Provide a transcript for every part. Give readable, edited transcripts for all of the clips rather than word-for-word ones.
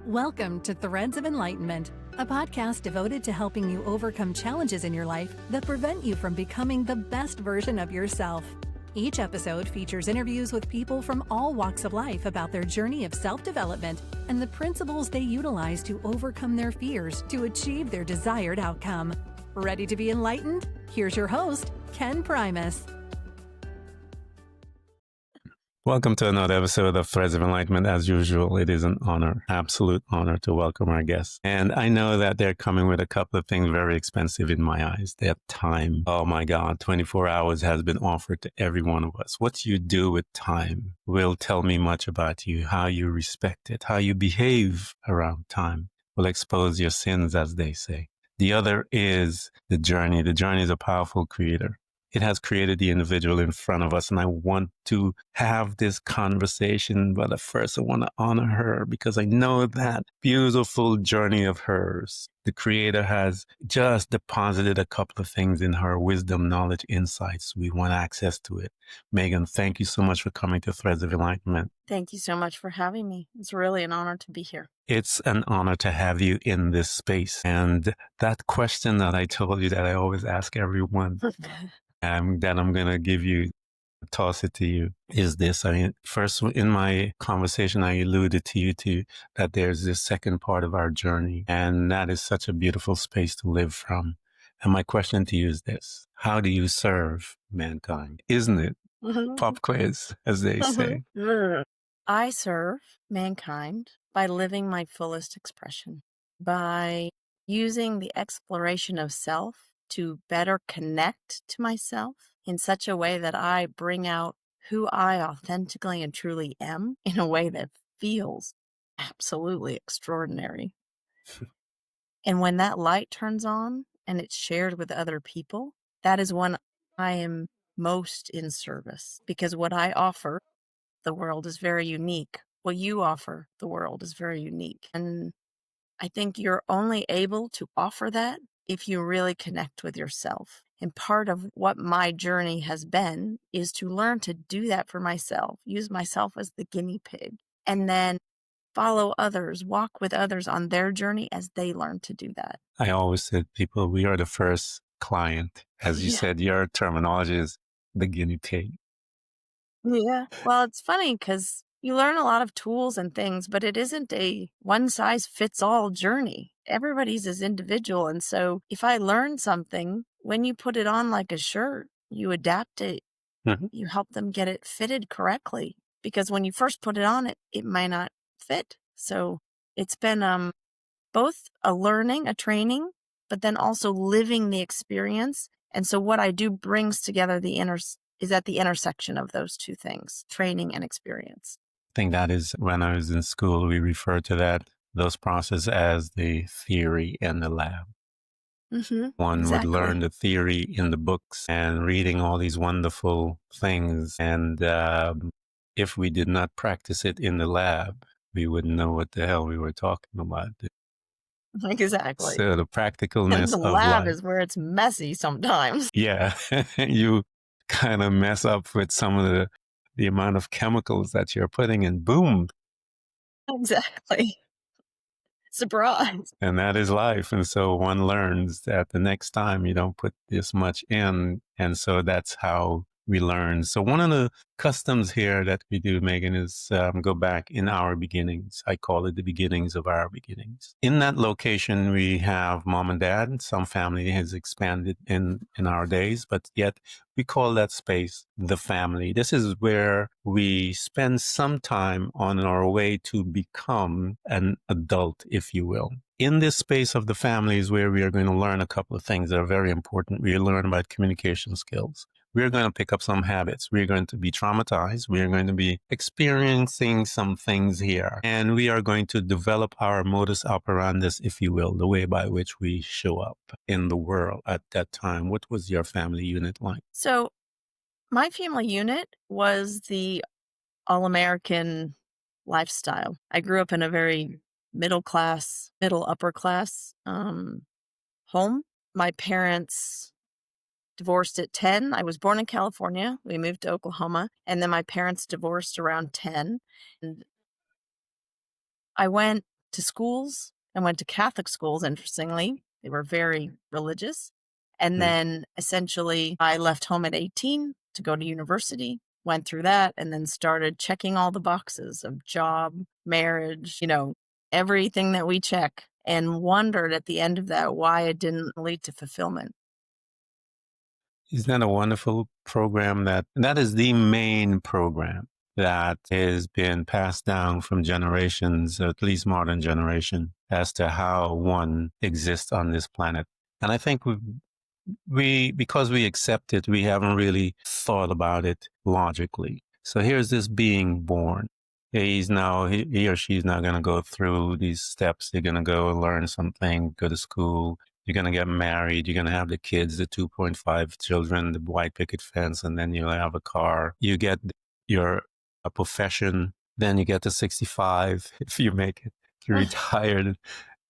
Welcome to Threads of Enlightenment, a podcast devoted to helping you overcome challenges in your life that prevent you from becoming the best version of yourself. Each episode features interviews with people from all walks of life about their journey of self-development and the principles they utilize to overcome their fears to achieve their desired outcome. Ready to be enlightened? Here's your host, Ken Primus. Welcome to another episode of Threads of Enlightenment. As usual, it is an honor, absolute honor to welcome our guests. And I know that they're coming with a couple of things very expensive in my eyes. Their time. Oh my God, 24 hours has been offered to every one of us. What you do with time will tell me much about you, how you respect it, how you behave around time will expose your sins, as they say. The other is the journey. The journey is a powerful creator. It has created the individual in front of us. And I want to have this conversation. But first, I want to honor her because I know that beautiful journey of hers. The Creator has just deposited a couple of things in her: wisdom, knowledge, insights. We want access to it. Megan, thank you so much for coming to Threads of Enlightenment. Thank you so much for having me. It's really an honor to be here. It's an honor to have you in this space. And that question that I told you that I always ask everyone, that I'm going to give you, toss it to you, is this. I mean, first in my conversation, I alluded to you to that there's this second part of our journey, and that is such a beautiful space to live from. And my question to you is this: how do you serve mankind? Isn't it? Pop quiz, as they say. I serve mankind by living my fullest expression, by using the exploration of self to better connect to myself in such a way that I bring out who I authentically and truly am in a way that feels absolutely extraordinary. And when that light turns on and it's shared with other people, that is when I am most in service, because what I offer the world is very unique. What you offer the world is very unique. And I think you're only able to offer that if you really connect with yourself. And part of what my journey has been is to learn to do that for myself, use myself as the guinea pig, and then follow others, walk with others on their journey as they learn to do that. I always said, people, we are the first client. As you said, your terminology is the guinea pig. Yeah. Well, it's funny because you learn a lot of tools and things, but it isn't a one-size-fits-all journey. Everybody's is individual. And so if I learn something, when you put it on like a shirt, you adapt it. Mhm. You help them get it fitted correctly. Because when you first put it on, it might not fit. So it's been both a learning, a training, but then also living the experience. And so what I do brings together is at the intersection of those two things, training and experience. I think that is, when I was in school, we referred to those processes as the theory and the lab. One would learn the theory in the books and reading all these wonderful things. And if we did not practice it in the lab, we wouldn't know what the hell we were talking about. Exactly. So the practicalness the of lab life is where it's messy sometimes. Yeah, you kind of mess up with some of the amount of chemicals that you're putting in, boom. Exactly. Surprise. And that is life. And so one learns that the next time you don't put this much in. And so that's how we learn. So one of the customs here that we do, Megan, is go back in our beginnings. I call it the beginnings of our beginnings. In that location, we have mom and dad. Some family has expanded in our days, but yet we call that space the family. This is where we spend some time on our way to become an adult, if you will. In this space of the family is where we are going to learn a couple of things that are very important. We learn about communication skills. We're going to pick up some habits. We're going to be traumatized. We're going to be experiencing some things here. And we are going to develop our modus operandus, if you will, the way by which we show up in the world at that time. What was your family unit like? So my family unit was the all-American lifestyle. I grew up in a very middle upper class home. My parents divorced at 10. I was born in California. We moved to Oklahoma. And then my parents divorced around 10. And I went to schools. I went to Catholic schools, interestingly. They were very religious. And then essentially I left home at 18 to go to university, went through that, and then started checking all the boxes of job, marriage, everything that we check, and wondered at the end of that why it didn't lead to fulfillment. Isn't that a wonderful program? That is the main program that has been passed down from generations, at least modern generation, as to how one exists on this planet. And I think because we accept it, we haven't really thought about it logically. So here's this being born. He or she's now going to go through these steps. They're going to go learn something, go to school. You're going to get married. You're going to have the kids, the 2.5 children, the white picket fence, and then you'll have a car. You get a profession. Then you get to 65 if you make it, to retire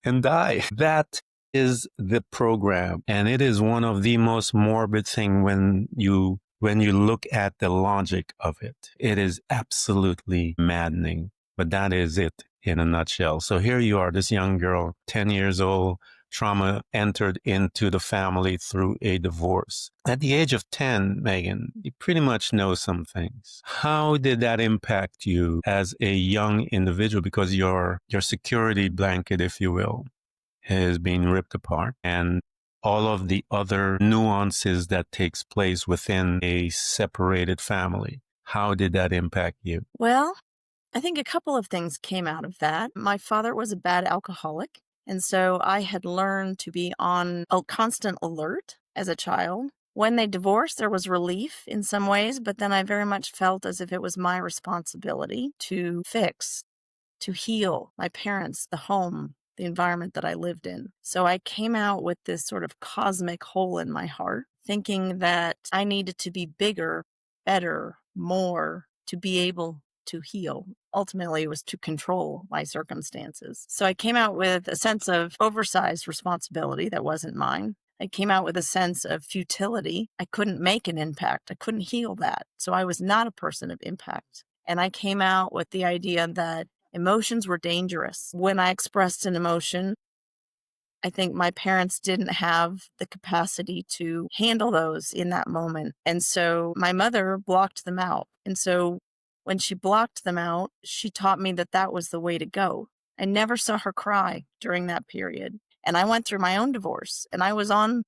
and die. That is the program. And it is one of the most morbid thing when you look at the logic of it. It is absolutely maddening, but that is it in a nutshell. So here you are, this young girl, 10 years old, trauma entered into the family through a divorce. At the age of 10, Megan, you pretty much know some things. How did that impact you as a young individual? Because your security blanket, if you will, is being ripped apart, and all of the other nuances that takes place within a separated family. How did that impact you? Well, I think a couple of things came out of that. My father was a bad alcoholic, and so I had learned to be on a constant alert as a child. When they divorced, there was relief in some ways, but then I very much felt as if it was my responsibility to fix, to heal my parents, the home, the environment that I lived in. So I came out with this sort of cosmic hole in my heart, thinking that I needed to be bigger, better, more to be able to heal. Ultimately, it was to control my circumstances. So I came out with a sense of oversized responsibility that wasn't mine. I came out with a sense of futility. I couldn't make an impact. I couldn't heal that. So I was not a person of impact. And I came out with the idea that emotions were dangerous. When I expressed an emotion, I think my parents didn't have the capacity to handle those in that moment. And so my mother blocked them out. And so when she blocked them out, she taught me that that was the way to go. I never saw her cry during that period. And I went through my own divorce, and I was on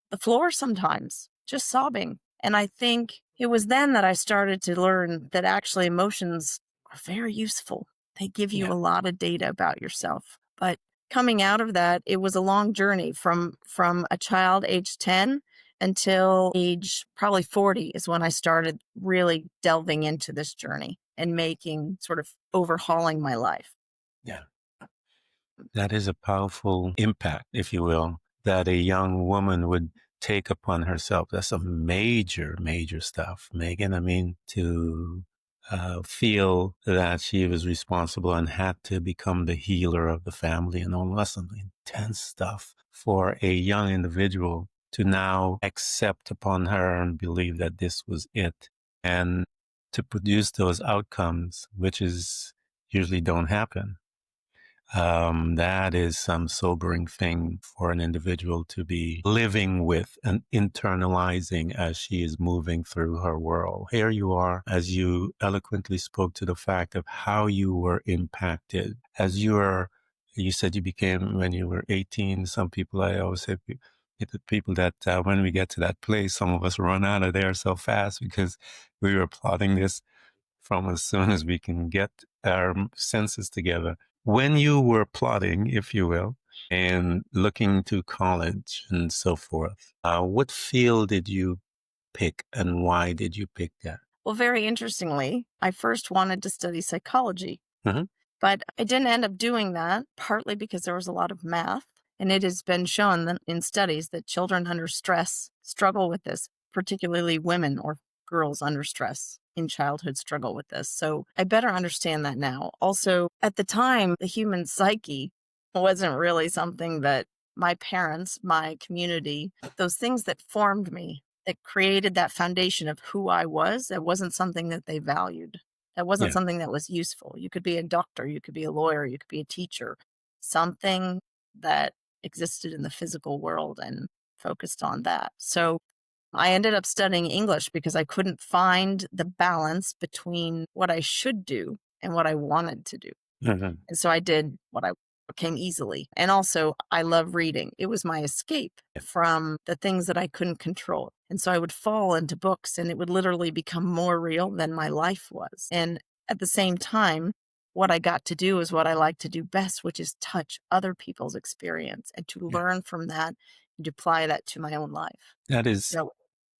the floor sometimes, just sobbing. And I think it was then that I started to learn that actually emotions are very useful. They give you a lot of data about yourself. But coming out of that, it was a long journey from a child age 10 until age probably 40 is when I started really delving into this journey and making sort of overhauling my life. Yeah. That is a powerful impact, if you will, that a young woman would take upon herself. That's some major, major stuff, Megan. I mean, to feel that she was responsible and had to become the healer of the family and all that's some intense stuff for a young individual to now accept upon her and believe that this was it, and to produce those outcomes, which is usually don't happen. That is some sobering thing for an individual to be living with and internalizing as she is moving through her world. Here you are, as you eloquently spoke to the fact of how you were impacted. You said you became, when you were 18, some people, I always say, the people that when we get to that place, some of us run out of there so fast because we were plotting this from as soon as we can get our senses together. When you were plotting, if you will, and looking to college and so forth, what field did you pick and why did you pick that? Well, very interestingly, I first wanted to study psychology, but I didn't end up doing that, partly because there was a lot of math. And it has been shown that in studies that children under stress struggle with this, particularly women or girls under stress in childhood struggle with this. So I better understand that now. Also, at the time, the human psyche wasn't really something that my parents, my community, those things that formed me, that created that foundation of who I was, that wasn't something that they valued. That wasn't something that was useful. You could be a doctor, you could be a lawyer, you could be a teacher. something that existed in the physical world and focused on that. So I ended up studying English because I couldn't find the balance between what I should do and what I wanted to do. Mhm. And so I did what I came easily. And also, I love reading. It was my escape from the things that I couldn't control. And so I would fall into books and it would literally become more real than my life was. And at the same time, what I got to do is what I like to do best, which is touch other people's experience and to Yeah. learn from that and to apply that to my own life. That is So,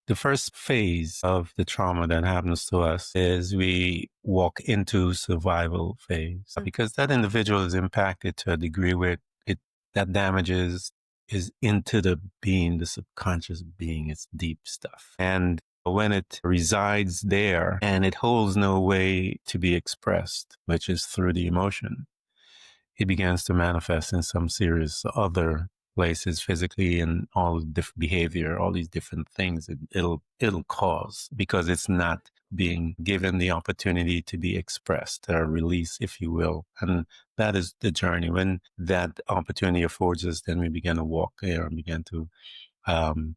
the first phase of the trauma that happens to us is we walk into survival phase because that individual is impacted to a degree where it that damages is into the being, the subconscious being, it's deep stuff. And when it resides there and it holds no way to be expressed, which is through the emotion, it begins to manifest in some serious other places physically and all different behavior, all these different things it'll cause because it's not being given the opportunity to be expressed or released, if you will. And that is the journey. When that opportunity affords us, then we begin to walk there and begin to um,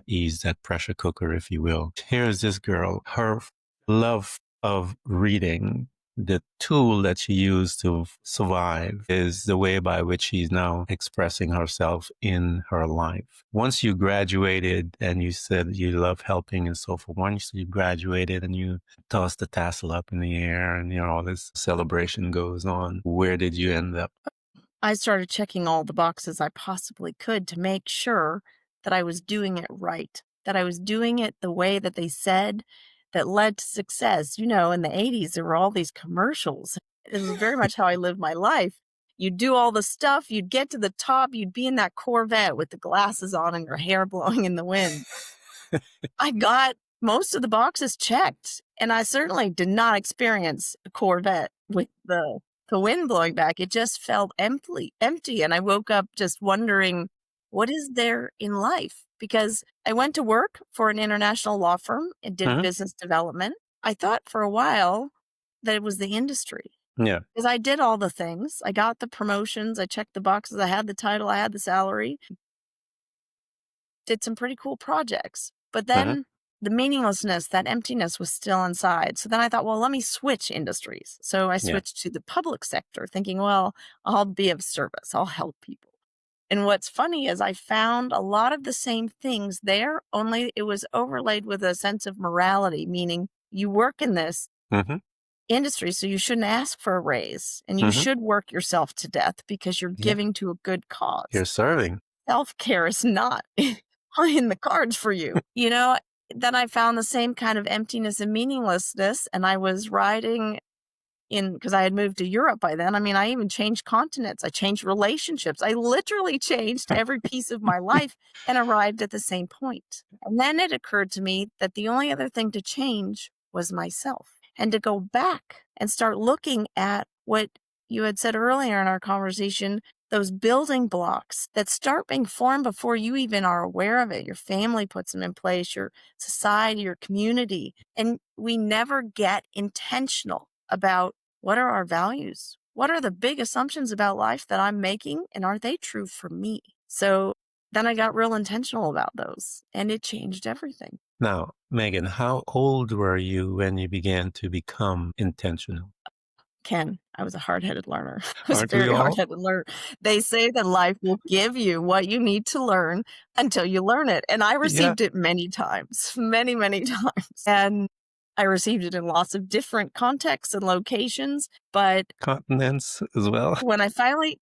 ease that pressure cooker, if you will. Here's this girl, her love of reading, the tool that she used to survive is the way by which she's now expressing herself in her life. Once you graduated and you said you love helping and so forth, once you graduated and you tossed the tassel up in the air and all this celebration goes on, where did you end up? I started checking all the boxes I possibly could to make sure that I was doing it right, that I was doing it the way that they said that led to success. In the 80s, there were all these commercials. It was very much how I lived my life. You'd do all the stuff, you'd get to the top, you'd be in that Corvette with the glasses on and your hair blowing in the wind. I got most of the boxes checked, and I certainly did not experience a Corvette with the wind blowing back. It just felt empty, and I woke up just wondering, what is there in life? Because I went to work for an international law firm and did Mhm. business development. I thought for a while that it was the industry Yeah. because I did all the things. I got the promotions, I checked the boxes, I had the title, I had the salary, did some pretty cool projects. But Mhm. then the meaninglessness, that emptiness was still inside. So then I thought, well, let me switch industries. So I Yeah. switched to the public sector, thinking, well, I'll be of service, I'll help people. And what's funny is I found a lot of the same things there, only it was overlaid with a sense of morality, meaning you work in this Mhm. industry, so you shouldn't ask for a raise and you Mhm. should work yourself to death because you're Yeah. giving to a good cause. You're serving. Self-care is not in the cards for you. Then I found the same kind of emptiness and meaninglessness, and I was riding in because I had moved to Europe by then. I mean, I even changed continents. I changed relationships. I literally changed every piece of my life and arrived at the same point. And then it occurred to me that the only other thing to change was myself and to go back and start looking at what you had said earlier in our conversation, those building blocks that start being formed before you even are aware of it. Your family puts them in place, your society, your community. And we never get intentional about what are our values? What are the big assumptions about life that I'm making? And are they true for me? So then I got real intentional about those and it changed everything. Now, Megan, how old were you when you began to become intentional? Ken, I was a hard-headed learner. I was a Aren't we very all? hard-headed learner. They say that life will give you what you need to learn until you learn it. And I Yeah. received it many times, many, many times. And I received it in lots of different contexts and locations. But Continents as well. when I finally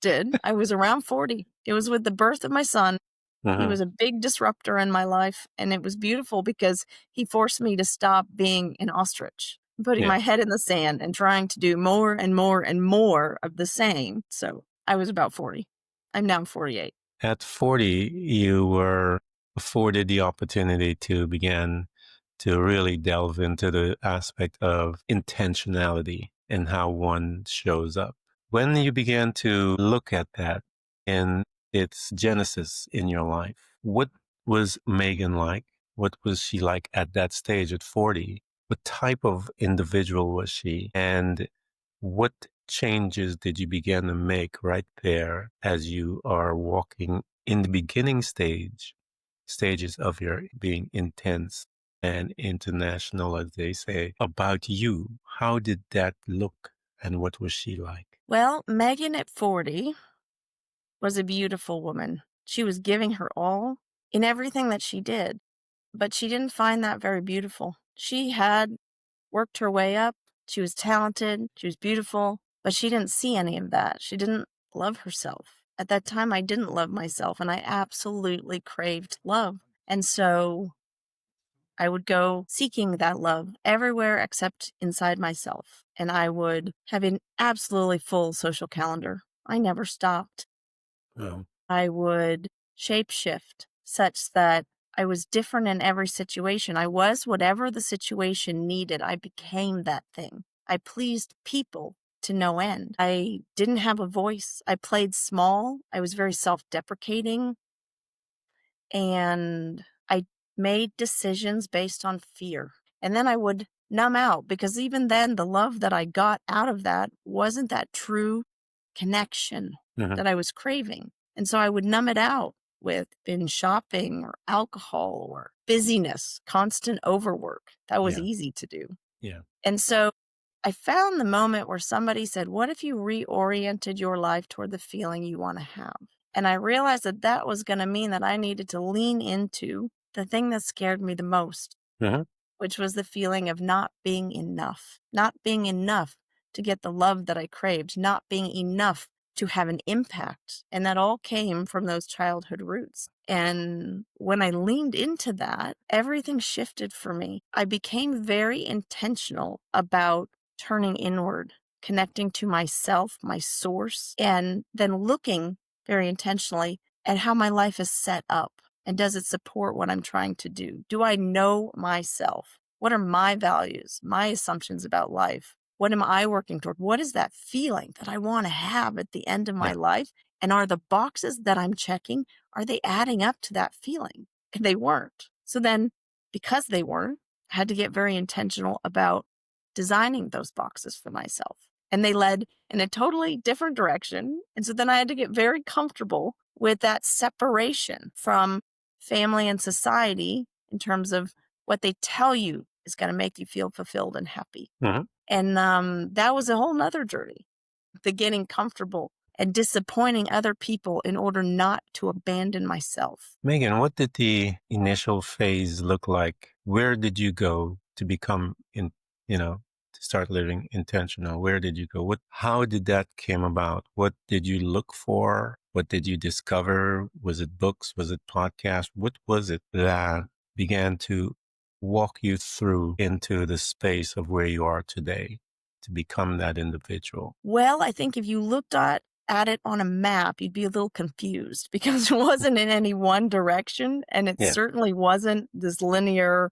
did, I was around 40. It was with the birth of my son. He Mhm. was a big disruptor in my life, and it was beautiful because he forced me to stop being an ostrich, putting Yeah. my head in the sand and trying to do more and more and more of the same. So I was about 40. I'm now 48. At 40, you were afforded the opportunity to begin to really delve into the aspect of intentionality and how one shows up. When you began to look at that in its genesis in your life, what was Megan like? What was she like at that stage at 40? What type of individual was she? And what changes did you begin to make right there as you are walking in the beginning stages of your being intense and international, as they say, about you? How did that look and what was she like? Well, Megan at 40 was a beautiful woman. She was giving her all in everything that she did, but she didn't find that very beautiful. She had worked her way up. She was talented. She was beautiful, but she didn't see any of that. She didn't love herself. At that time, I didn't love myself, and I absolutely craved love. And so I would go seeking that love everywhere except inside myself. And I would have an absolutely full social calendar. I never stopped. Oh. I would shapeshift such that I was different in every situation. I was whatever the situation needed. I became that thing. I pleased people to no end. I didn't have a voice. I played small. I was very self-deprecating. And I made decisions based on fear. And then I would numb out, because even then, the love that I got out of that wasn't that true connection that I was craving. And so I would numb it out with binge shopping or alcohol or busyness, constant overwork. That was Yeah. easy to do. Yeah. And so I found the moment where somebody said, what if you reoriented your life toward the feeling you want to have? And I realized that that was going to mean that I needed to lean into the thing that scared me the most, which was the feeling of not being enough to get the love that I craved, not being enough to have an impact. And that all came from those childhood roots. And when I leaned into that, everything shifted for me. I became very intentional about turning inward, connecting to myself, my source, and then looking very intentionally at how my life is set up. And does it support what I'm trying to do? Do I know myself? What are my values, my assumptions about life? What am I working toward? What is that feeling that I want to have at the end of my life? And are the boxes that I'm checking, are they adding up to that feeling? And they weren't. So then, because they weren't, I had to get very intentional about designing those boxes for myself. And they led in a totally different direction. And so then I had to get very comfortable with that separation from family and society in terms of what they tell you is going to make you feel fulfilled and happy. And that was a whole nother journey, the getting comfortable and disappointing other people in order not to abandon myself. Megan, what did the initial phase look like? Where did you go to become to start living intentional? Where did you go? How did that came about? What did you look for? What did you discover? Was it books? Was it podcasts? What was it that began to walk you through into the space of where you are today to become that individual? Well, I think if you looked at it on a map, you'd be a little confused because it wasn't in any one direction. And it certainly wasn't this linear,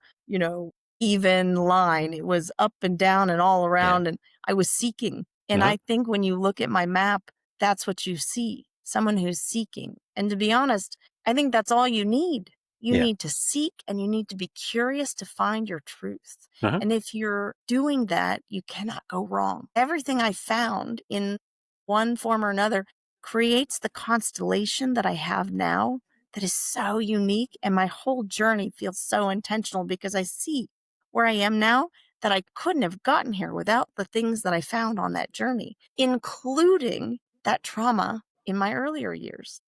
even line. It was up and down and all around. And I was seeking. And I think when you look at my map, that's what you see, someone who's seeking. And to be honest, I think that's all you need. You need to seek and you need to be curious to find your truth. And if you're doing that, you cannot go wrong. Everything I found in one form or another creates the constellation that I have now that is so unique. And my whole journey feels so intentional because I see where I am now that I couldn't have gotten here without the things that I found on that journey, including that trauma in my earlier years.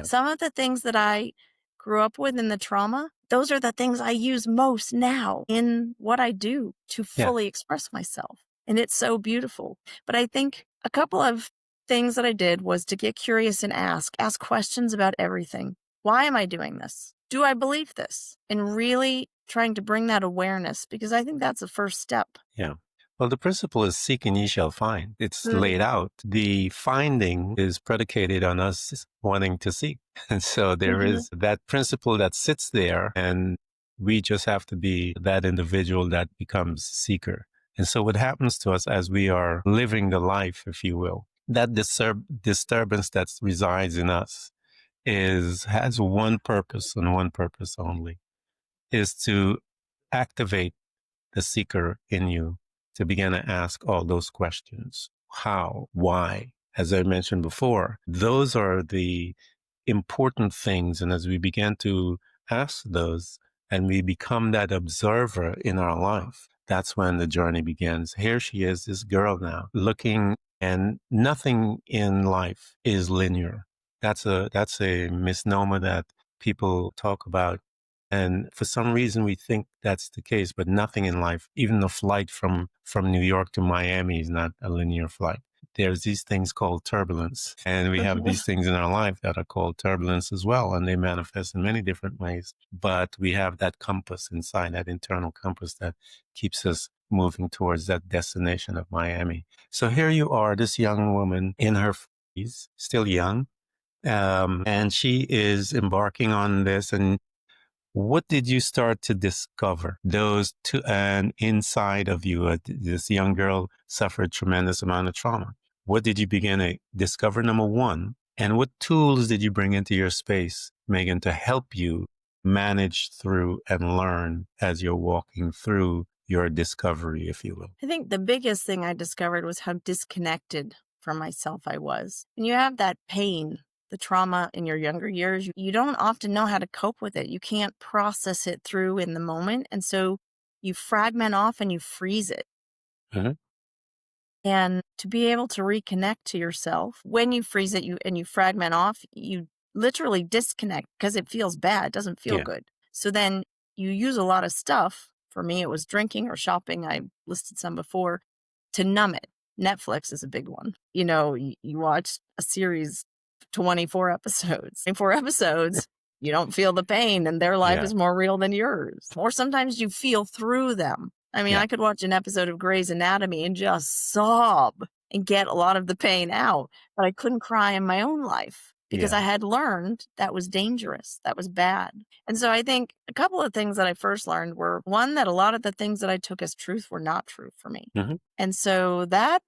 Some of the things that I grew up with in the trauma, those are the things I use most now in what I do to fully express myself. And it's so beautiful. But I think a couple of things that I did was to get curious and ask questions about everything. Why am I doing this? Do I believe this? And really trying to bring that awareness, because I think that's the first step. Yeah. Well, the principle is seek and ye shall find. It's laid out. The finding is predicated on us wanting to seek. And so there is that principle that sits there, and we just have to be that individual that becomes seeker. And so what happens to us as we are living the life, if you will, that disturbance that resides in us has one purpose and one purpose only, is to activate the seeker in you to begin to ask all those questions. how, why. As I mentioned before, those are the important things. And as we began to ask those and we become that observer in our life, that's when the journey begins. Here she is, this girl now, looking, and nothing in life is linear. That's a misnomer that people talk about. And for some reason, we think that's the case, but nothing in life, even a flight from New York to Miami is not a linear flight. There's these things called turbulence, and we have these things in our life that are called turbulence as well, and they manifest in many different ways. But we have that compass inside, that internal compass that keeps us moving towards that destination of Miami. So here you are, this young woman in her 40s, still young, and she is embarking on this. And what did you start to discover? Those two, and inside of you, this young girl suffered tremendous amount of trauma. What did you begin to discover, number one? And what tools did you bring into your space, Megan, to help you manage through and learn as you're walking through your discovery, if you will? I think the biggest thing I discovered was how disconnected from myself I was. When you have that pain, the trauma in your younger years, you don't often know how to cope with it. You can't process it through in the moment. And so you fragment off and you freeze it. Mhm. And to be able to reconnect to yourself, when you freeze it and you fragment off, you literally disconnect because it feels bad. It doesn't feel Yeah. good. So then you use a lot of stuff. For me, it was drinking or shopping. I listed some before to numb it. Netflix is a big one. You know, you watch a series, 24 episodes. 24 episodes, you don't feel the pain and their life Yeah. is more real than yours. Or sometimes you feel through them. I mean, Yeah. I could watch an episode of Grey's Anatomy and just sob and get a lot of the pain out, but I couldn't cry in my own life because Yeah. I had learned that was dangerous. That was bad. And so I think a couple of things that I first learned were, one, that a lot of the things that I took as truth were not true for me. Mhm. And so that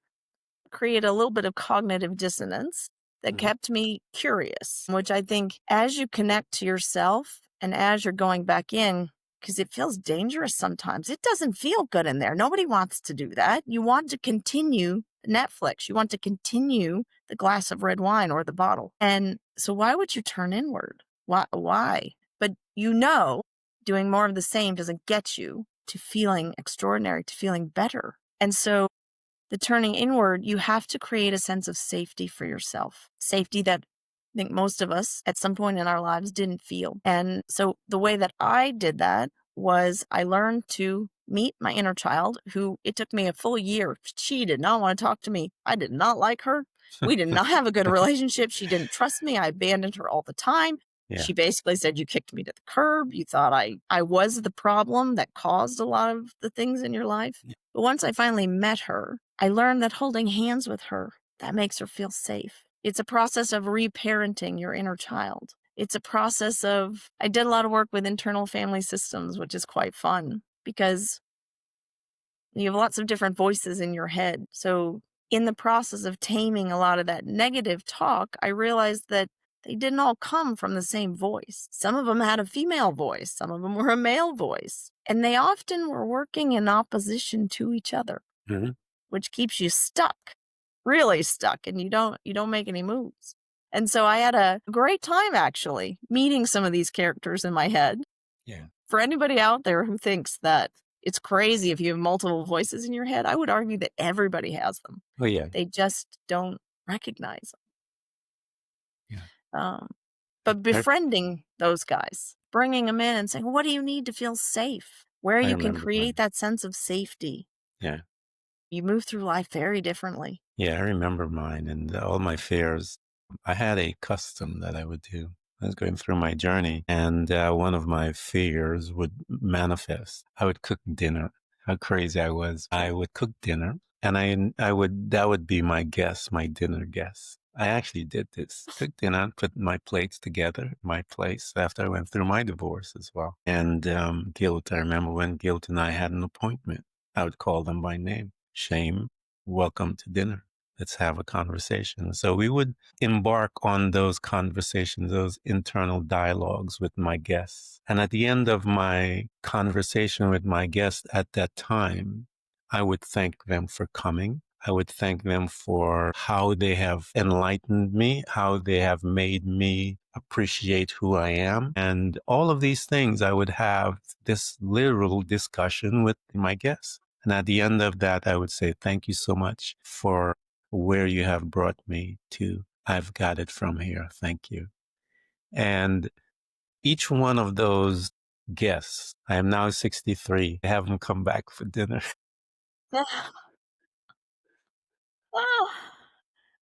created a little bit of cognitive dissonance that Mhm. kept me curious, which I think as you connect to yourself and as you're going back in, because it feels dangerous sometimes. It doesn't feel good in there. Nobody wants to do that. You want to continue Netflix. You want to continue the glass of red wine or the bottle. And so why would you turn inward? Why? But doing more of the same doesn't get you to feeling extraordinary, to feeling better. And so the turning inward, you have to create a sense of safety for yourself. Safety that I think most of us at some point in our lives didn't feel. And so the way that I did that was I learned to meet my inner child, who it took me a full year. She did not want to talk to me. I did not like her. We did not have a good relationship. She didn't trust me. I abandoned her all the time. Yeah. She basically said, you kicked me to the curb. You thought I was the problem that caused a lot of the things in your life. Yeah. But once I finally met her, I learned that holding hands with her, that makes her feel safe. It's a process of reparenting your inner child. It's a process of, I did a lot of work with internal family systems, which is quite fun because you have lots of different voices in your head. So in the process of taming a lot of that negative talk, I realized that they didn't all come from the same voice. Some of them had a female voice. Some of them were a male voice. And they often were working in opposition to each other, Mhm. which keeps you stuck, really stuck, and you don't make any moves. And so I had a great time actually meeting some of these characters in my head. Yeah. For anybody out there who thinks that it's crazy if you have multiple voices in your head, I would argue that everybody has them. Oh, yeah. They just don't recognize Yeah. them. But befriending those guys, bringing them in and saying, what do you need to feel safe? Where I you can remember create mine. that sense of safety. Yeah. You move through life very differently. Yeah, I remember mine and all my fears. I had a custom that I would do. I was going through my journey, and one of my fears would manifest. I would cook dinner. How crazy I was. I would cook dinner, and that would be my guest, my dinner guest. I actually did this. Cook dinner, put my plates together, my place, after I went through my divorce as well. And guilt, I remember when Guilt and I had an appointment, I would call them by name. Shame, welcome to dinner. Let's have a conversation. So we would embark on those conversations, those internal dialogues with my guests. And at the end of my conversation with my guest at that time, I would thank them for coming. I would thank them for how they have enlightened me, how they have made me appreciate who I am. And all of these things, I would have this literal discussion with my guests. And at the end of that, I would say, thank you so much for where you have brought me to. I've got it from here. Thank you. And each one of those guests, I am now 63, I have them come back for dinner. Oh,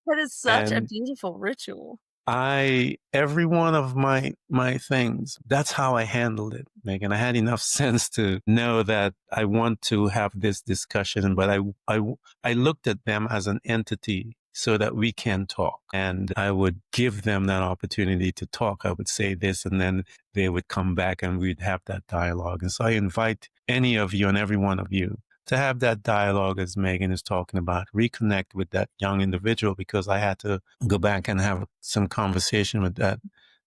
that is such a And beautiful ritual. every one of my things, that's how I handled it, Megan. I had enough sense to know that I want to have this discussion, but I looked at them as an entity so that we can talk. And I would give them that opportunity to talk. I would say this, and then they would come back and we'd have that dialogue. And so I invite any of you and every one of you to have that dialogue, as Megan is talking about, reconnect with that young individual, because I had to go back and have some conversation with that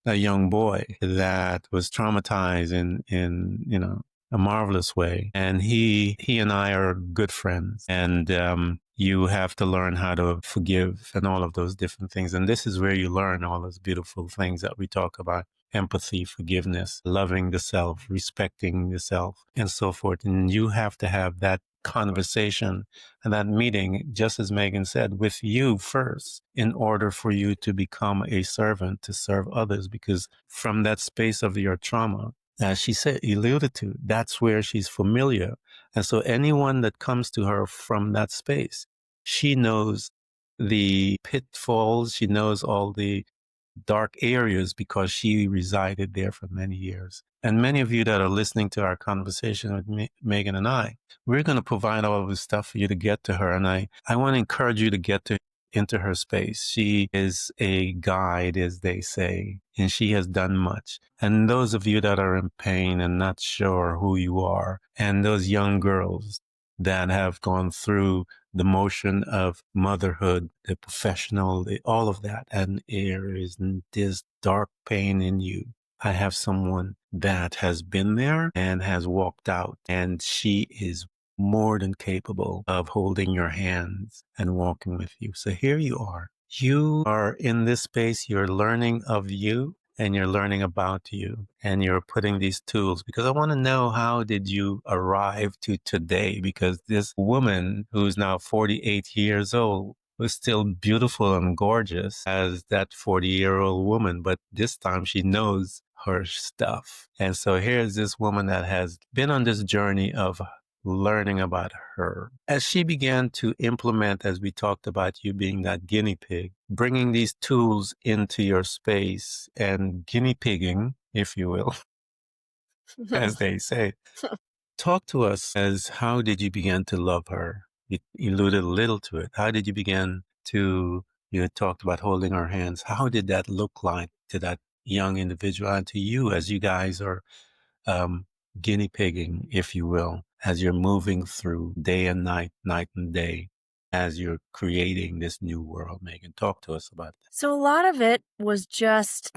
young boy that was traumatized in a marvelous way. And he and I are good friends. And you have to learn how to forgive and all of those different things. And this is where you learn all those beautiful things that we talk about: empathy, forgiveness, loving the self, respecting the self, and so forth. And you have to have that conversation and that meeting, just as Megan said, with you first, in order for you to become a servant to serve others. Because from that space of your trauma, as she said, alluded to, that's where she's familiar. And so anyone that comes to her from that space, she knows the pitfalls, she knows all the dark areas because she resided there for many years. And many of you that are listening to our conversation with Megan and I, we're going to provide all of this stuff for you to get to her. And I want to encourage you to get into her space. She is a guide, as they say, and she has done much. And those of you that are in pain and not sure who you are, and those young girls that have gone through the motion of motherhood, the professional, all of that, and there is this dark pain in you. I have someone that has been there and has walked out, and she is more than capable of holding your hands and walking with you. So here you are. You are in this space. You're learning of you, and you're learning about you, and you're putting these tools, because I want to know, how did you arrive to today? Because this woman who's now 48 years old was still beautiful and gorgeous as that 40-year-old woman, but this time she knows her stuff. And so here's this woman that has been on this journey of learning about her. As she began to implement, as we talked about you being that guinea pig, bringing these tools into your space and guinea pigging, if you will, as they say, talk to us as how did you begin to love her? You alluded a little to it. How did you begin to, you had talked about holding her hands. How did that look like to that young individual and to you as you guys are guinea pigging, if you will, as you're moving through day and night, night and day, as you're creating this new world? Megan, talk to us about that. So a lot of it was just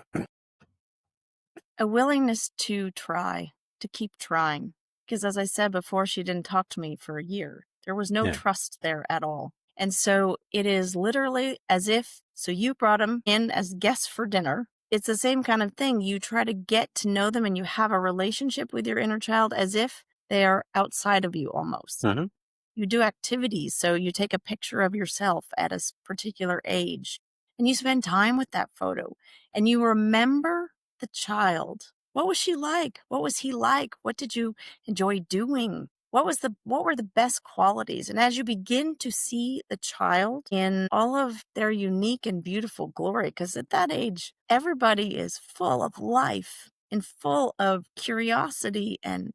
a willingness to try, to keep trying. Because as I said before, she didn't talk to me for a year. There was no Yeah. trust there at all. And so it is literally as if, so you brought them in as guests for dinner. It's the same kind of thing. You try to get to know them and you have a relationship with your inner child as if they are outside of you almost. Mm-hmm. You do activities. So you take a picture of yourself at a particular age and you spend time with that photo and you remember the child. What was she like? What was he like? What did you enjoy doing? What were the best qualities? And as you begin to see the child in all of their unique and beautiful glory, because at that age, everybody is full of life and full of curiosity, and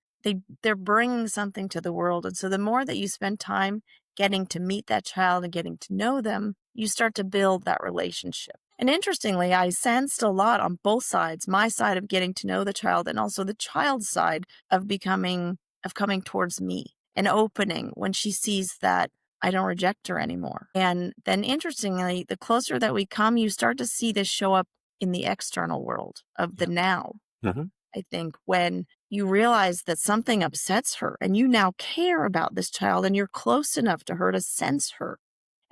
they're bringing something to the world. And so the more that you spend time getting to meet that child and getting to know them, you start to build that relationship. And interestingly, I sensed a lot on both sides, my side of getting to know the child and also the child's side of coming towards me and opening when she sees that I don't reject her anymore. And then interestingly, the closer that we come, you start to see this show up in the external world of the now. Mm-hmm. I think when you realize that something upsets her and you now care about this child and you're close enough to her to sense her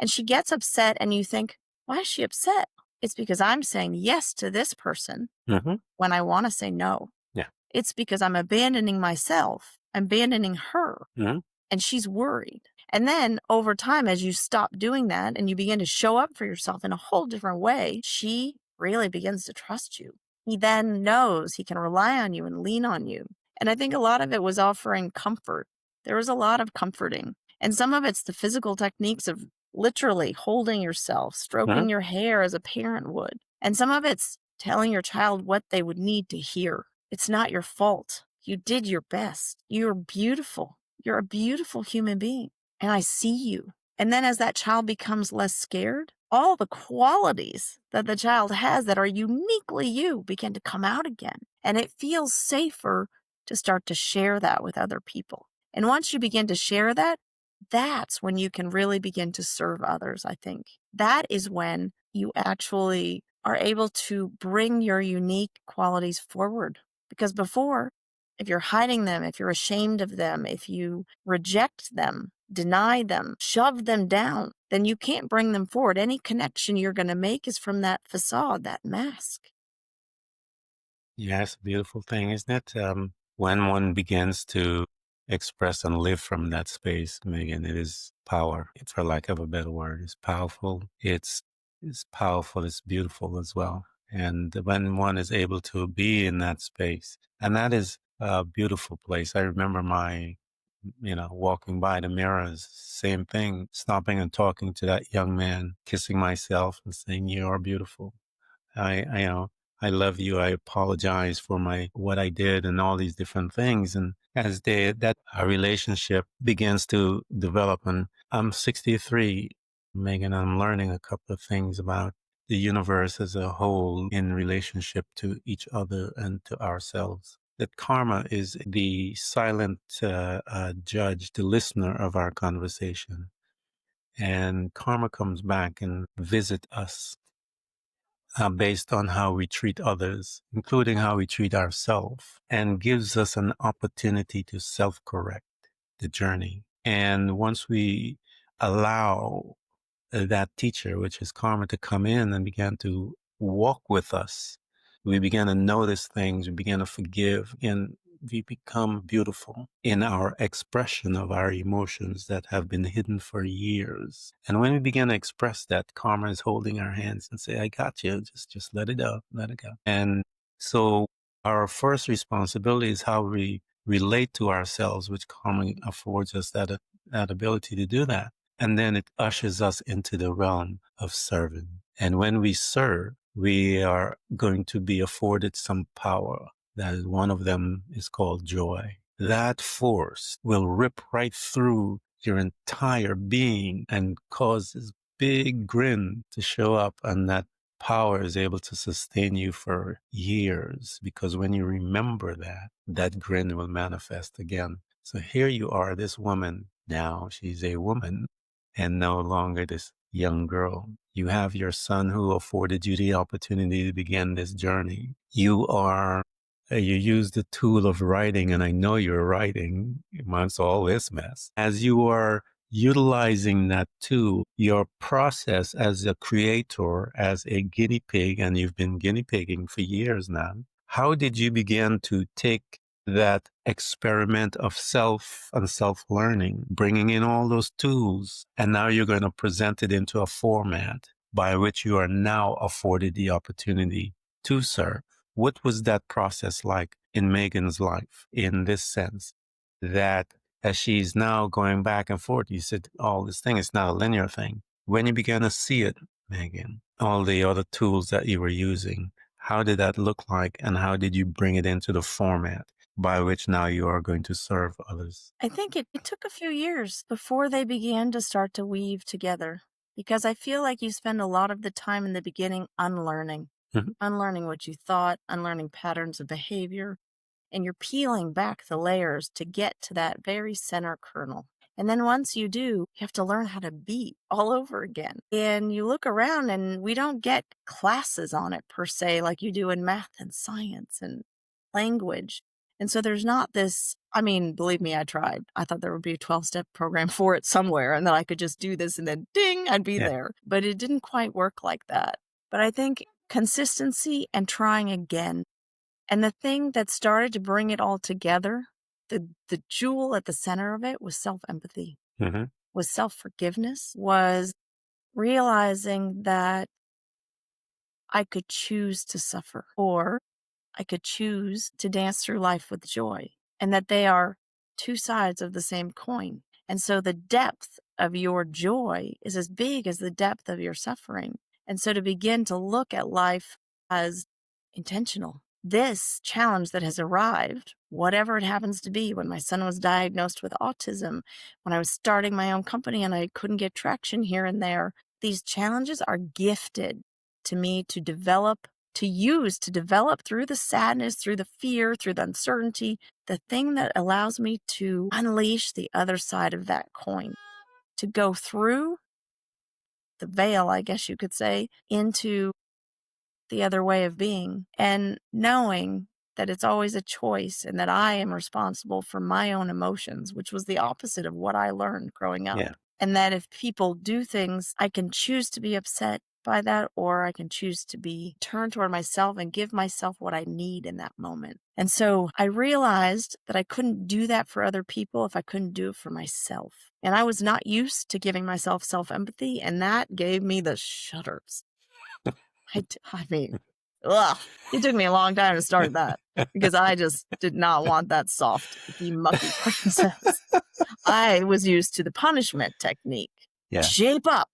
And she gets upset and you think, why is she upset? It's because I'm saying yes to this person Mm-hmm. when I want to say no. Yeah. It's because I'm abandoning myself, I'm abandoning her, Mm-hmm. and she's worried. And then over time, as you stop doing that and you begin to show up for yourself in a whole different way, she really begins to trust you. He then knows he can rely on you and lean on you. And I think a lot of it was offering comfort. There was a lot of comforting. And some of it's the physical techniques of literally holding yourself, Mm-hmm. stroking your hair as a parent would. And some of it's telling your child what they would need to hear. It's not your fault. You did your best. You're beautiful. You're a beautiful human being. And I see you. And then as that child becomes less scared, all the qualities that the child has that are uniquely you begin to come out again. And it feels safer to start to share that with other people. And once you begin to share that, that's when you can really begin to serve others, I think. That is when you actually are able to bring your unique qualities forward. Because before, if you're hiding them, if you're ashamed of them, if you reject them, deny them, shove them down, then you can't bring them forward. Any connection you're going to make is from that facade, that mask. Yeah, it's a beautiful thing, isn't it? When one begins to express and live from that space, Megan, it is power. It's, for lack of a better word, it's powerful. It's powerful. It's beautiful as well. And when one is able to be in that space, and that is a beautiful place. I remember walking by the mirrors, same thing, stopping and talking to that young man, kissing myself and saying, "You are beautiful. I I love you. I apologize for what I did and all these different things." And as that our relationship begins to develop, and I'm 63, Megan, I'm learning a couple of things about the universe as a whole in relationship to each other and to ourselves. That karma is the silent judge, the listener of our conversation. And karma comes back and visit us based on how we treat others, including how we treat ourselves, and gives us an opportunity to self-correct the journey. And once we allow that teacher, which is karma, to come in and begin to walk with us, we begin to notice things, we begin to forgive, and we become beautiful in our expression of our emotions that have been hidden for years. And when we begin to express that, karma is holding our hands and say, "I got you. Just let it out, let it go." And so our first responsibility is how we relate to ourselves, which karma affords us that ability to do that. And then it ushers us into the realm of serving. And when we serve, we are going to be afforded some power. That is, one of them is called joy. That force will rip right through your entire being and cause this big grin to show up. And that power is able to sustain you for years, because when you remember that, that grin will manifest again. So here you are, this woman. Now she's a woman and no longer this young girl. You have your son who afforded you the opportunity to begin this journey. You use the tool of writing, and I know you're writing amongst all this mess. As you are utilizing that tool, your process as a creator, as a guinea pig, and you've been guinea pigging for years now, how did you begin to take that experiment of self and self-learning, bringing in all those tools, and now you're going to present it into a format by which you are now afforded the opportunity to serve? What was that process like in Megan's life, in this sense, that as she's now going back and forth, you said all this thing is not a linear thing. When you began to see it, Megan, all the other tools that you were using, how did that look like, and how did you bring it into the format by which now you are going to serve others? I think it took a few years before they began to start to weave together, because I feel like you spend a lot of the time in the beginning unlearning, Mhm. unlearning what you thought, unlearning patterns of behavior, and you're peeling back the layers to get to that very center kernel. And then once you do, you have to learn how to be all over again. And you look around and we don't get classes on it per se, like you do in math and science and language. And so there's not this, I mean, believe me, I tried. I thought there would be a 12-step program for it somewhere and that I could just do this and then ding, I'd be there. But it didn't quite work like that. But I think consistency and trying again. And the thing that started to bring it all together, the jewel at the center of it was self-empathy, was self-forgiveness, was realizing that I could choose to suffer or I could choose to dance through life with joy, and that they are two sides of the same coin. And so the depth of your joy is as big as the depth of your suffering. And so to begin to look at life as intentional, this challenge that has arrived, whatever it happens to be, when my son was diagnosed with autism, when I was starting my own company and I couldn't get traction here and there, these challenges are gifted to me to develop, to use, to develop through the sadness, through the fear, through the uncertainty, the thing that allows me to unleash the other side of that coin, to go through the veil, I guess you could say, into the other way of being, and knowing that it's always a choice and that I am responsible for my own emotions, which was the opposite of what I learned growing up. Yeah. And that if people do things, I can choose to be upset by that, or I can choose to be turned toward myself and give myself what I need in that moment. And so I realized that I couldn't do that for other people if I couldn't do it for myself. And I was not used to giving myself self-empathy, and that gave me the shudders. I mean, ugh, it took me a long time to start that because I just did not want that soft, icky, mucky princess. I was used to the punishment technique. Yeah. Shape up,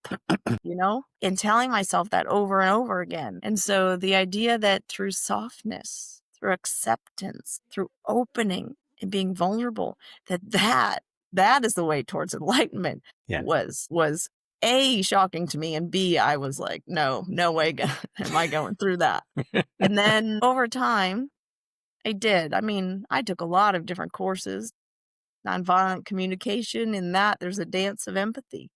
and telling myself that over and over again. And so the idea that through softness, through acceptance, through opening and being vulnerable, that is the way towards enlightenment was A, shocking to me, and B, I was like, no way am I going through that. And then over time, I did. I mean, I took a lot of different courses, nonviolent communication. In that, there's a dance of empathy.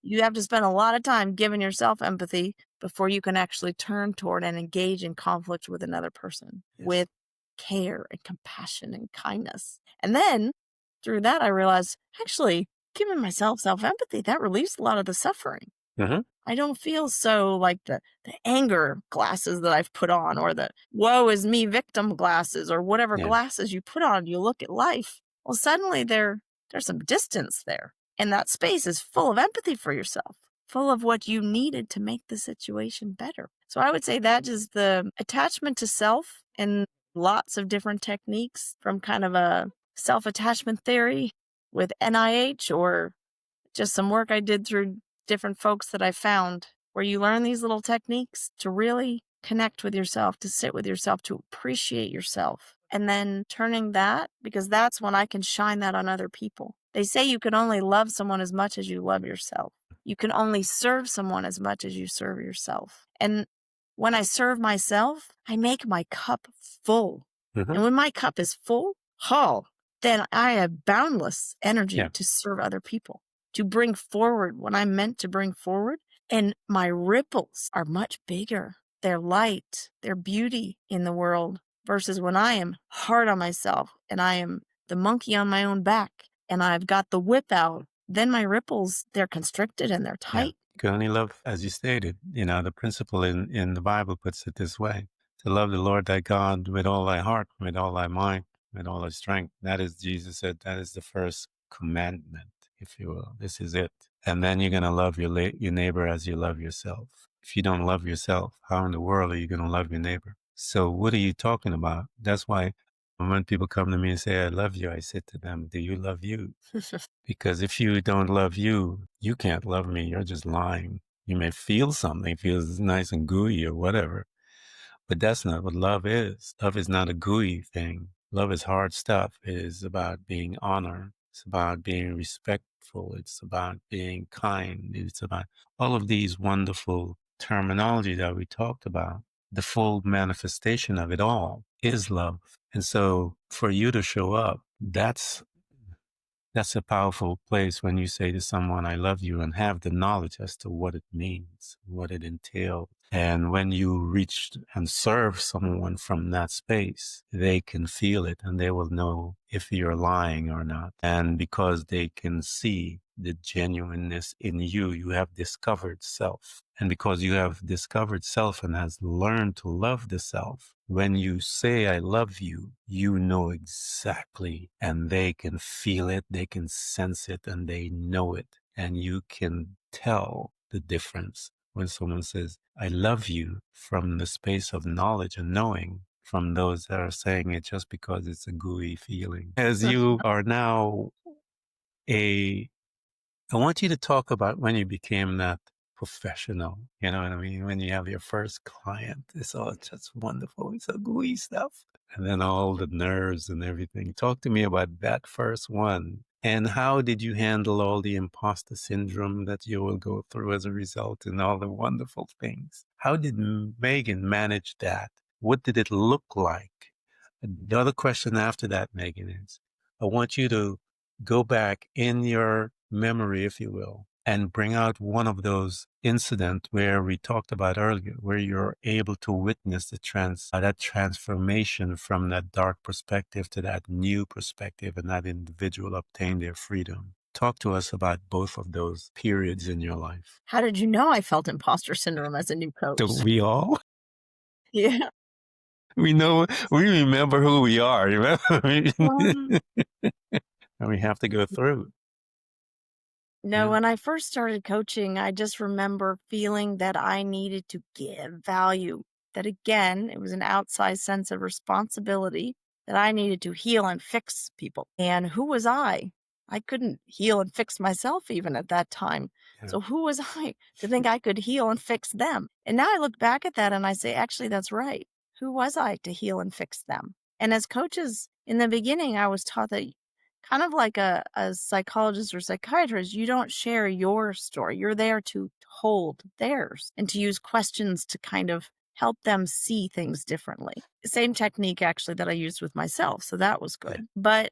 You have to spend a lot of time giving yourself empathy before you can actually turn toward and engage in conflict with another person with care and compassion and kindness. And then through that, I realized, actually, giving myself self-empathy, that relieves a lot of the suffering. I don't feel so like the anger glasses that I've put on, or the woe is me victim glasses, or whatever glasses you put on, you look at life. Well, suddenly there's some distance there. And that space is full of empathy for yourself, full of what you needed to make the situation better. So I would say that is the attachment to self, and lots of different techniques, from kind of a self-attachment theory with NIH, or just some work I did through different folks that I found, where you learn these little techniques to really connect with yourself, to sit with yourself, to appreciate yourself. And then turning that, because that's when I can shine that on other people. They say you can only love someone as much as you love yourself. You can only serve someone as much as you serve yourself. And when I serve myself, I make my cup full. And when my cup is full, then I have boundless energy to serve other people, to bring forward what I'm meant to bring forward. And my ripples are much bigger. They're light, they're beauty in the world, versus when I am hard on myself and I am the monkey on my own back and I've got the whip out, then my ripples, they're constricted and they're tight. You can only love, as you stated, the principle in the Bible puts it this way: to love the Lord thy God with all thy heart, with all thy mind, with all thy strength. That is, Jesus said, that is the first commandment, if you will. This is it. And then you're going to love your neighbor as you love yourself. If you don't love yourself, how in the world are you going to love your neighbor? So what are you talking about? That's why when people come to me and say, I love you, I say to them, do you love you? Because if you don't love you, you can't love me. You're just lying. You may feel something, feels nice and gooey or whatever, but that's not what love is. Love is not a gooey thing. Love is hard stuff. It is about being honored. It's about being respectful. It's about being kind. It's about all of these wonderful terminology that we talked about. The full manifestation of it all is love. And so for you to show up, that's That's a powerful place when you say to someone, I love you, and have the knowledge as to what it means, what it entails. And when you reach and serve someone from that space, they can feel it and they will know if you're lying or not. And because they can see the genuineness in you, you have discovered self. And because you have discovered self and has learned to love the self, when you say, I love you, you know exactly, and they can feel it, they can sense it, and they know it. And you can tell the difference when someone says, I love you, from the space of knowledge and knowing, from those that are saying it just because it's a gooey feeling. As you are now I want you to talk about when you became that professional. You know what I mean? When you have your first client, it's all just wonderful. It's a gooey stuff. And then all the nerves and everything. Talk to me about that first one. And how did you handle all the imposter syndrome that you will go through as a result and all the wonderful things? How did Megan manage that? What did it look like? And the other question after that, Megan, is I want you to go back in your memory, if you will, and bring out one of those incidents where we talked about earlier, where you're able to witness that transformation from that dark perspective to that new perspective, and that individual obtain their freedom. Talk to us about both of those periods in your life. How did you know I felt imposter syndrome as a new coach? Don't we all? Yeah. We know, we remember who we are, remember? Um, And we have to go through. No, Yeah. when I first started coaching, I just remember feeling that I needed to give value. That again, it was an outsized sense of responsibility that I needed to heal and fix people. And who was I? I couldn't heal and fix myself even at that time. Yeah. So who was I to think I could heal and fix them? And now I look back at that and I say, actually, that's right. Who was I to heal and fix them? And as coaches, in the beginning, I was taught that kind of like a psychologist or psychiatrist, you don't share your story. You're there to hold theirs and to use questions to kind of help them see things differently. Same technique actually that I used with myself. So that was good. Yeah. But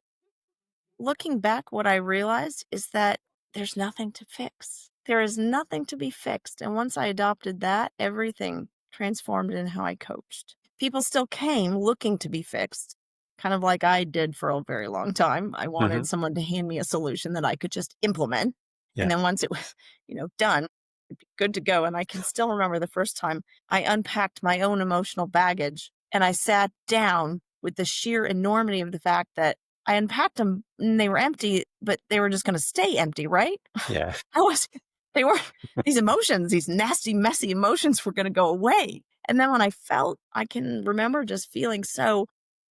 looking back, what I realized is that there's nothing to fix. There is nothing to be fixed. And once I adopted that, everything transformed in how I coached. People still came looking to be fixed, kind of like I did for a very long time. I wanted someone to hand me a solution that I could just implement. Yeah. And then once it was, done, it'd be good to go. And I can still remember the first time I unpacked my own emotional baggage and I sat down with the sheer enormity of the fact that I unpacked them and they were empty, but they were just going to stay empty, right? Yeah. They were, these emotions, these nasty, messy emotions were going to go away. And then when I can remember just feeling so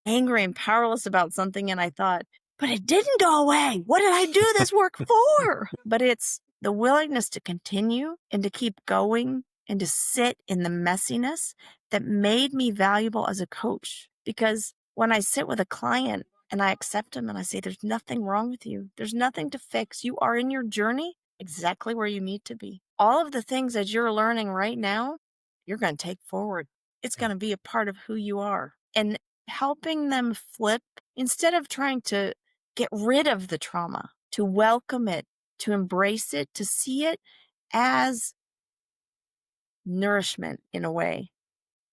angry and powerless about something. And I thought, but it didn't go away. What did I do this work for? But it's the willingness to continue and to keep going and to sit in the messiness that made me valuable as a coach. Because when I sit with a client and I accept them and I say, there's nothing wrong with you. There's nothing to fix. You are in your journey exactly where you need to be. All of the things that you're learning right now, you're going to take forward. It's going to be a part of who you are. And helping them flip, instead of trying to get rid of the trauma, to welcome it, to embrace it, to see it as nourishment in a way.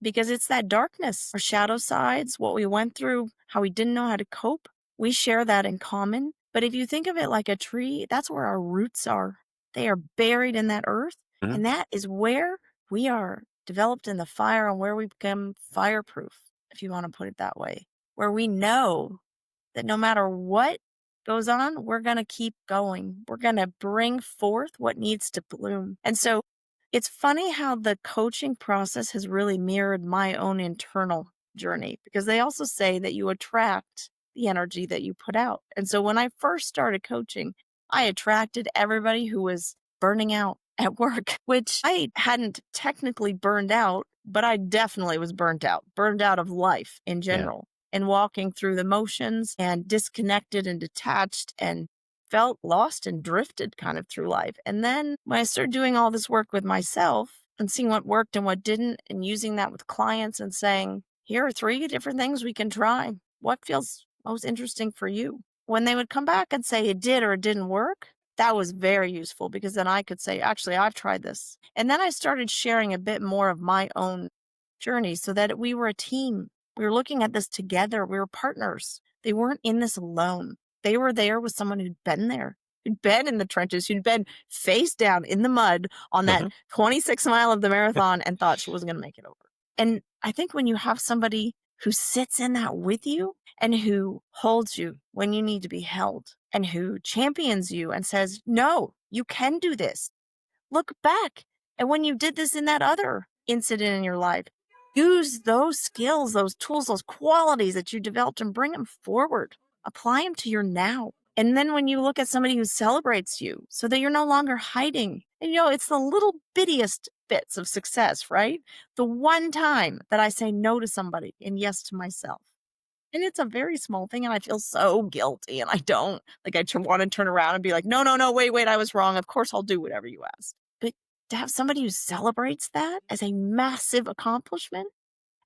Because it's that darkness, our shadow sides, what we went through, how we didn't know how to cope. We share that in common. But if you think of it like a tree, that's where our roots are. They are buried in that earth. And that is where we are developed in the fire and where we become fireproof, if you want to put it that way, where we know that no matter what goes on, we're going to keep going. We're going to bring forth what needs to bloom. And so it's funny how the coaching process has really mirrored my own internal journey, because they also say that you attract the energy that you put out. And so when I first started coaching, I attracted everybody who was burning out at work, which I hadn't technically burned out, but I definitely was burned out of life in general, and walking through the motions and disconnected and detached and felt lost and drifted kind of through life. And then when I started doing all this work with myself and seeing what worked and what didn't, and using that with clients and saying, here are 3 different things we can try. What feels most interesting for you? when they would come back and say it did or it didn't work, that was very useful because then I could say, actually, I've tried this. And then I started sharing a bit more of my own journey so that we were a team. We were looking at this together. We were partners. They weren't in this alone. They were there with someone who'd been there, who'd been in the trenches, who'd been face down in the mud on that 26 mile of the marathon and thought she wasn't going to make it over. And I think when you have somebody who sits in that with you and who holds you when you need to be held and who champions you and says, no, you can do this. Look back. And when you did this in that other incident in your life, use those skills, those tools, those qualities that you developed and bring them forward. Apply them to your now. And then when you look at somebody who celebrates you so that you're no longer hiding, and it's the little bittiest bits of success, right? The one time that I say no to somebody and yes to myself. And it's a very small thing and I feel so guilty and I don't. Like I want to turn around and be like, no, wait, I was wrong. Of course I'll do whatever you asked. But to have somebody who celebrates that as a massive accomplishment,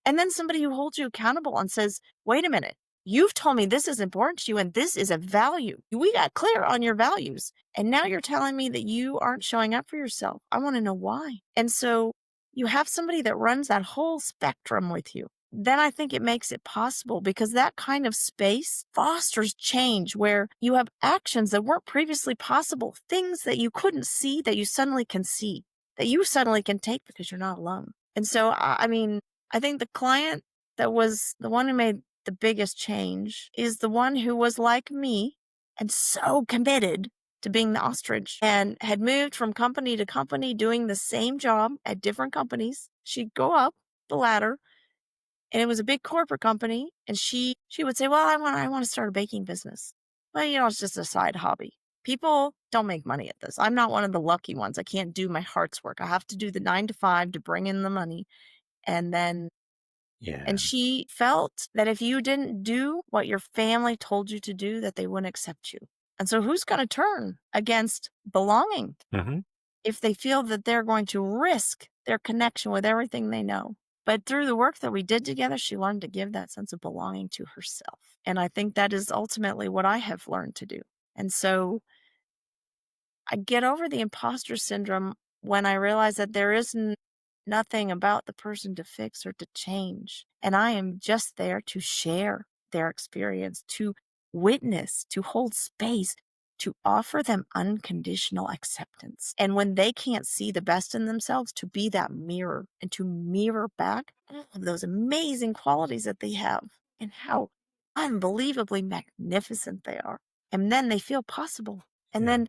and then somebody who holds you accountable and says, wait a minute, you've told me this is important to you and this is a value. We got clear on your values. And now you're telling me that you aren't showing up for yourself. I want to know why. And so you have somebody that runs that whole spectrum with you. Then I think it makes it possible because that kind of space fosters change where you have actions that weren't previously possible, things that you couldn't see that you suddenly can see, that you suddenly can take because you're not alone. And so, I think the client that was the one who made the biggest change is the one who was like me and so committed to being the ostrich and had moved from company to company doing the same job at different companies. She'd go up the ladder and it was a big corporate company. And she would say, well, I want to start a baking business. Well, it's just a side hobby. People don't make money at this. I'm not one of the lucky ones. I can't do my heart's work. I have to do the 9 to 5 to bring in the money. And she felt that if you didn't do what your family told you to do, that they wouldn't accept you. And so who's going to turn against belonging if they feel that they're going to risk their connection with everything they know? But through the work that we did together, she learned to give that sense of belonging to herself. And I think that is ultimately what I have learned to do. And so I get over the imposter syndrome when I realize that there is nothing about the person to fix or to change. And I am just there to share their experience, to witness, to hold space, to offer them unconditional acceptance. And when they can't see the best in themselves, to be that mirror and to mirror back all of those amazing qualities that they have and how unbelievably magnificent they are. And then they feel possible. And then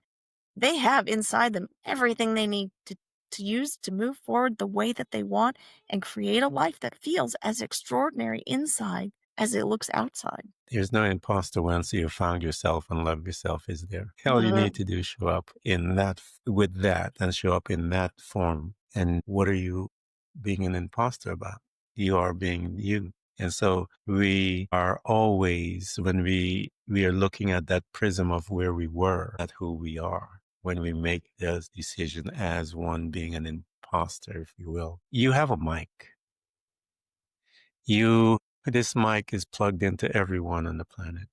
they have inside them everything they need to use to move forward the way that they want and create a life that feels as extraordinary inside as it looks outside. There's no imposter once you found yourself and love yourself, is there? All you need to do is show up in that, with that, and show up in that form. And what are you being an imposter about? You are being you. And so we are always, when we are looking at that prism of where we were, at who we are, when we make this decision as one being an imposter, if you will. You have a mic. This mic is plugged into everyone on the planet.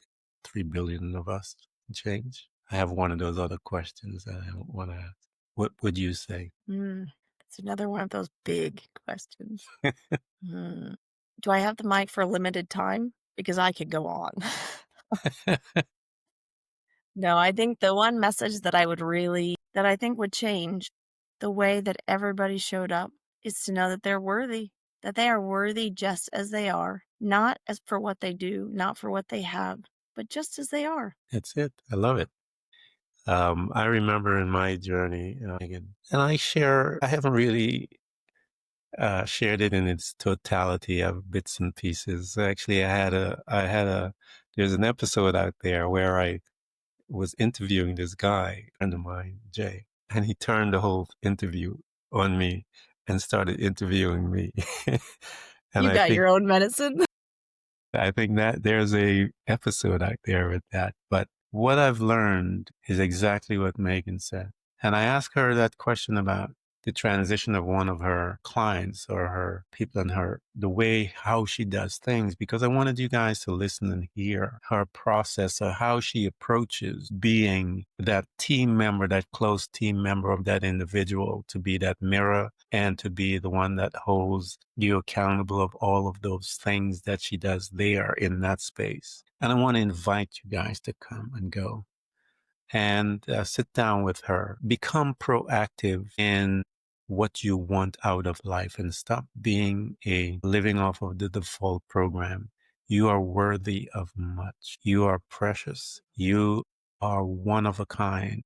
3 billion of us change. I have one of those other questions that I want to ask. What would you say? It's another one of those big questions. Do I have the mic for a limited time? Because I could go on. No, I think the one message that I think would change the way that everybody showed up is to know that they're worthy, that they are worthy just as they are, not as for what they do, not for what they have, but just as they are. That's it. I love it. I remember in my journey, and I haven't really shared it in its totality of bits and pieces. Actually, there's an episode out there where I was interviewing this guy, a friend of mine, Jay, and he turned the whole interview on me and started interviewing me. And You got your own medicine. I think that there's a episode out there with that. But what I've learned is exactly what Megan said. And I asked her that question about the transition of one of her clients or her people and the way how she does things, because I wanted you guys to listen and hear her process of how she approaches being that team member, that close team member of that individual, to be that mirror and to be the one that holds you accountable of all of those things that she does there in that space. And I want to invite you guys to come and go and sit down with her, become proactive in what you want out of life and stop being living off of the default program. You are worthy of much. You are precious. You are one of a kind.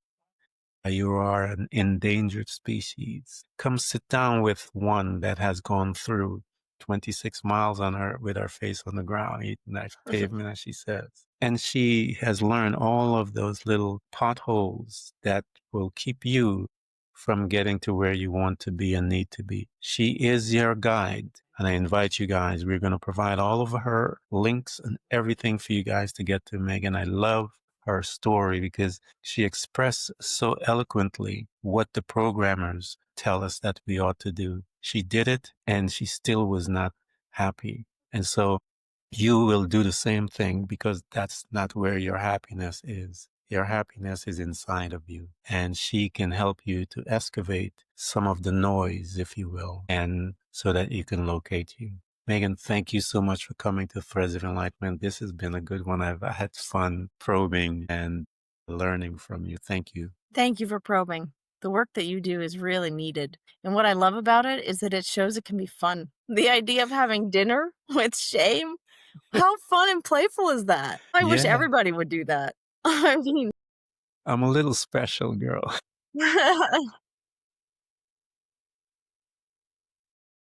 You are an endangered species. Come sit down with one that has gone through 26 miles with her face on the ground, eating that pavement, as she says. And she has learned all of those little potholes that will keep you from getting to where you want to be and need to be. She is your guide. And I invite you guys, we're going to provide all of her links and everything for you guys to get to Megan. I love her story because she expressed so eloquently what the programmers tell us that we ought to do. She did it and she still was not happy. And so you will do the same thing because that's not where your happiness is. Your happiness is inside of you, and she can help you to excavate some of the noise, if you will, and so that you can locate you. Megan, thank you so much for coming to Threads of Enlightenment. This has been a good one. I've had fun probing and learning from you. Thank you. Thank you for probing. The work that you do is really needed. And what I love about it is that it shows it can be fun. The idea of having dinner with shame, how fun and playful is that? I wish Yeah. everybody would do that. I mean, I'm a little special, girl.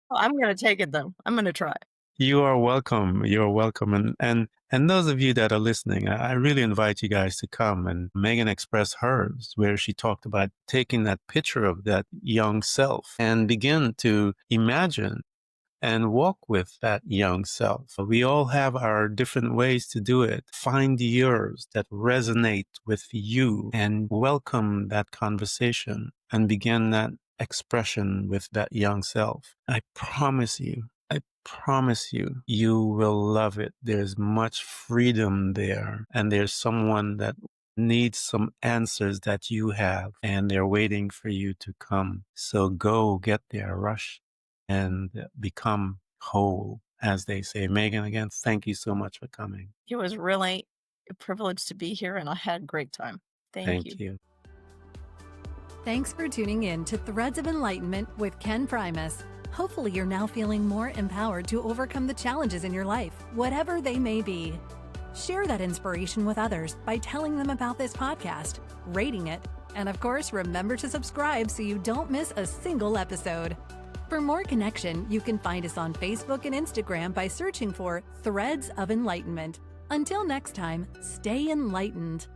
I'm going to take it though. I'm going to try. You are welcome. You're welcome. And those of you that are listening, I really invite you guys to come. And Megan expressed hers, where she talked about taking that picture of that young self and begin to imagine and walk with that young self. We all have our different ways to do it. Find yours that resonate with you and welcome that conversation and begin that expression with that young self. I promise you, you will love it. There's much freedom there, and there's someone that needs some answers that you have, and they're waiting for you to come. So go get there, rush, and become whole, as they say. Megan, again, thank you so much for coming. It was really a privilege to be here, and I had a great time. Thank you. Thanks for tuning in to Threads of Enlightenment with Ken Primus. Hopefully you're now feeling more empowered to overcome the challenges in your life, whatever they may be. Share that inspiration with others by telling them about this podcast, rating it, and of course, remember to subscribe so you don't miss a single episode. For more connection, you can find us on Facebook and Instagram by searching for Threads of Enlightenment. Until next time, stay enlightened.